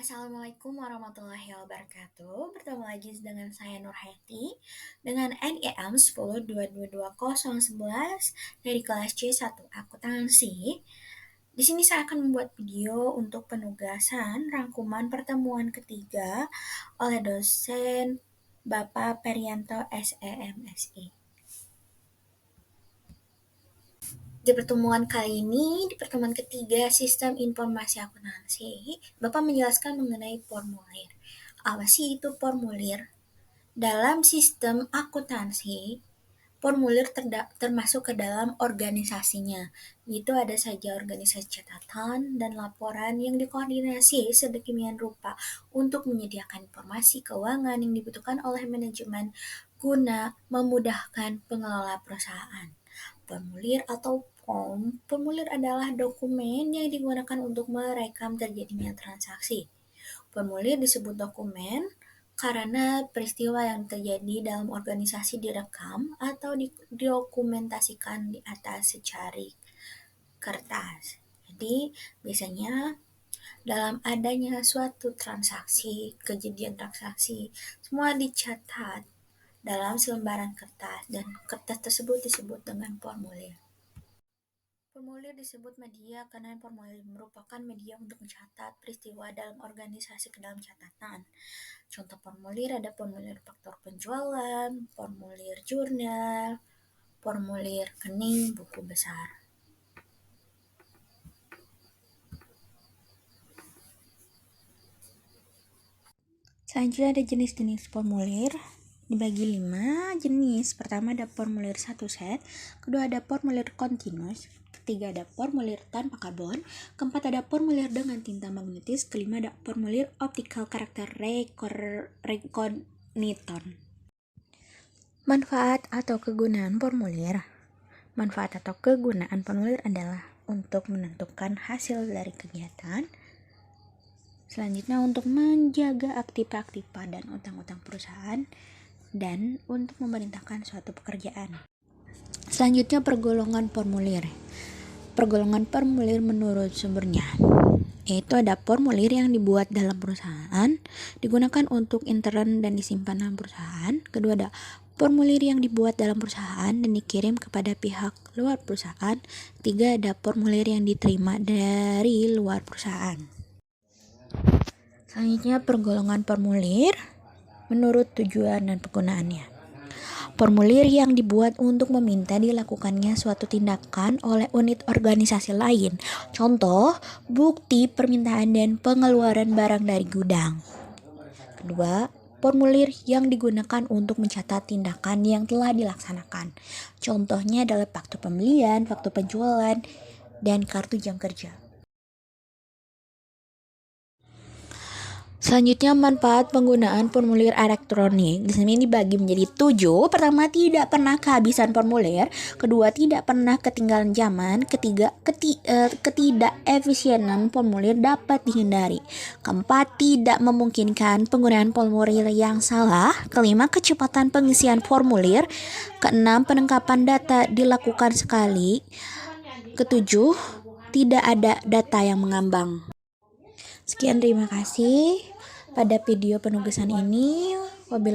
Assalamualaikum warahmatullahi wabarakatuh. Bertemu lagi dengan saya Nurhayati dengan NIM 10222011 dari kelas C1 Akuntansi. Di sini saya akan membuat video untuk penugasan rangkuman pertemuan ketiga oleh dosen Bapak Perianto SEMSI. Di pertemuan kali ini, di pertemuan ketiga Sistem Informasi Akuntansi, Bapak menjelaskan mengenai formulir. Apa sih itu formulir? Dalam sistem akuntansi, formulir termasuk ke dalam organisasinya. Itu ada saja organisasi catatan dan laporan yang dikoordinasi sedemikian rupa untuk menyediakan informasi keuangan yang dibutuhkan oleh manajemen guna memudahkan pengelola perusahaan. Formulir atau formulir adalah dokumen yang digunakan untuk merekam terjadinya transaksi. Formulir disebut dokumen karena peristiwa yang terjadi dalam organisasi direkam atau didokumentasikan di atas secari kertas. Jadi, biasanya dalam adanya suatu transaksi, kejadian transaksi, semua dicatat dalam selembaran kertas dan kertas tersebut disebut dengan formulir. Formulir disebut media karena formulir merupakan media untuk mencatat peristiwa dalam organisasi ke dalam catatan. Contoh formulir ada formulir faktur penjualan, formulir jurnal, formulir rekening buku besar. Selanjutnya ada jenis-jenis formulir. Dibagi 5 jenis. Pertama ada formulir 1 set, kedua ada formulir continuous, ketiga ada formulir tanpa karbon, keempat ada formulir dengan tinta magnetis, kelima ada formulir optical character recognition. Manfaat atau kegunaan formulir. Manfaat atau kegunaan formulir adalah untuk menentukan hasil dari kegiatan. Selanjutnya untuk menjaga aktiva dan utang-utang perusahaan dan untuk memerintahkan suatu pekerjaan. Selanjutnya pergolongan formulir. Pergolongan formulir menurut sumbernya, yaitu ada formulir yang dibuat dalam perusahaan, digunakan untuk intern dan disimpan dalam perusahaan. Kedua ada formulir yang dibuat dalam perusahaan dan dikirim kepada pihak luar perusahaan. Tiga ada formulir yang diterima dari luar perusahaan. Selanjutnya pergolongan formulir menurut tujuan dan penggunaannya. Formulir yang dibuat untuk meminta dilakukannya suatu tindakan oleh unit organisasi lain. Contoh, bukti permintaan dan pengeluaran barang dari gudang. Kedua, formulir yang digunakan untuk mencatat tindakan yang telah dilaksanakan. Contohnya adalah faktur pembelian, faktur penjualan, dan kartu jam kerja. Selanjutnya manfaat penggunaan formulir elektronik. Di sini dibagi menjadi 7. Pertama, tidak pernah kehabisan formulir. Kedua, tidak pernah ketinggalan zaman. Ketiga, ketidakefisienan formulir dapat dihindari. Keempat, tidak memungkinkan penggunaan formulir yang salah. Kelima, kecepatan pengisian formulir. Keenam, penangkapan data dilakukan sekali. Ketujuh, tidak ada data yang mengambang. Sekian, terima kasih pada video penugasan ini. Wabillahi